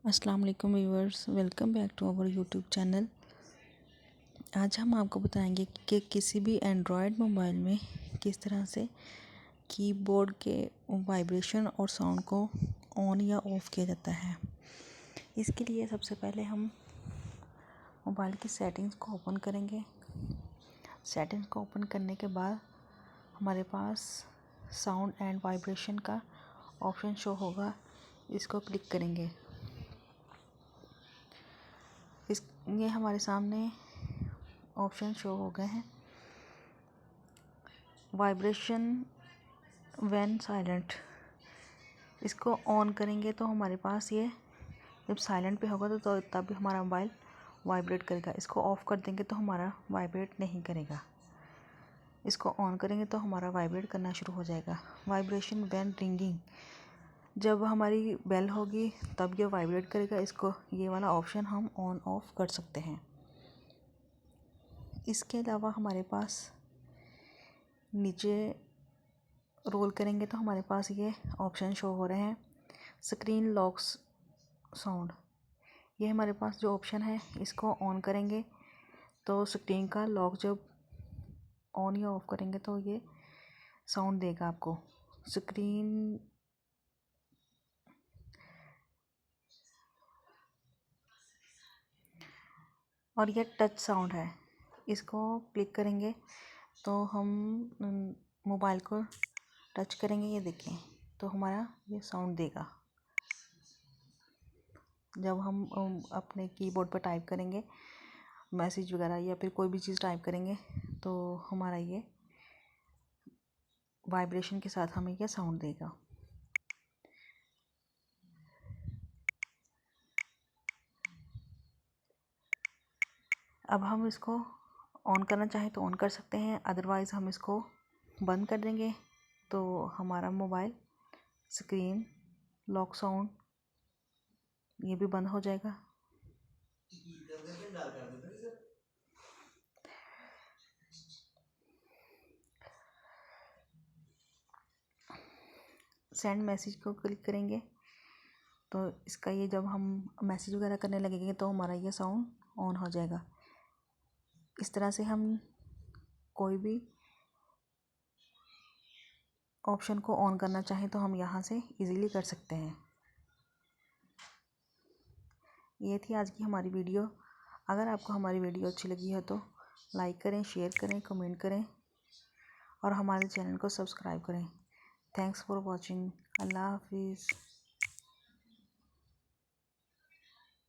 अस्सलाम वालेकुम viewers, welcome back to our YouTube channel. आज हम आपको बताएंगे कि किसी भी एंड्रॉयड मोबाइल में किस तरह से कीबोर्ड के वाइब्रेशन और साउंड को ऑन या ऑफ़ किया जाता है। इसके लिए सबसे पहले हम मोबाइल की सेटिंग्स को ओपन करेंगे। सेटिंग्स को ओपन करने के बाद हमारे पास साउंड एंड वाइब्रेशन का ऑप्शन शो होगा, इसको क्लिक करेंगे। ये हमारे सामने ऑप्शन शो हो गए हैं। वाइब्रेशन व्हेन साइलेंट, इसको ऑन करेंगे तो हमारे पास ये जब साइलेंट पे होगा तो तब हमारा मोबाइल वाइब्रेट करेगा। इसको ऑफ़ कर देंगे तो हमारा वाइब्रेट नहीं करेगा। इसको ऑन करेंगे तो हमारा वाइब्रेट करना शुरू हो जाएगा। वाइब्रेशन व्हेन रिंगिंग, जब हमारी बेल होगी तब ये वाइब्रेट करेगा। इसको ये वाला ऑप्शन हम ऑन ऑफ़ कर सकते हैं। इसके अलावा हमारे पास नीचे रोल करेंगे तो हमारे पास ये ऑप्शन शो हो रहे हैं। स्क्रीन लॉक्स साउंड, ये हमारे पास जो ऑप्शन है इसको ऑन करेंगे तो स्क्रीन का लॉक जब ऑन या ऑफ़ करेंगे तो ये साउंड देगा आपको। स्क्रीन और ये टच साउंड है, इसको क्लिक करेंगे तो हम मोबाइल को टच करेंगे, ये देखें तो हमारा ये साउंड देगा। जब हम अपने कीबोर्ड पर टाइप करेंगे मैसेज वगैरह या फिर कोई भी चीज़ टाइप करेंगे तो हमारा ये वाइब्रेशन के साथ हमें ये साउंड देगा। अब हम इसको ऑन करना चाहें तो ऑन कर सकते हैं, अदरवाइज़ हम इसको बंद कर देंगे तो हमारा मोबाइल स्क्रीन लॉक साउंड ये भी बंद हो जाएगा। सेंड मैसेज को क्लिक करेंगे तो इसका ये जब हम मैसेज वगैरह करने लगेंगे तो हमारा ये साउंड ऑन हो जाएगा। इस तरह से हम कोई भी ऑप्शन को ऑन करना चाहें तो हम यहाँ से इजीली कर सकते हैं। ये थी आज की हमारी वीडियो। अगर आपको हमारी वीडियो अच्छी लगी है तो लाइक करें, शेयर करें, कमेंट करें और हमारे चैनल को सब्सक्राइब करें। Thanks for watching. अल्लाह हाफिज़।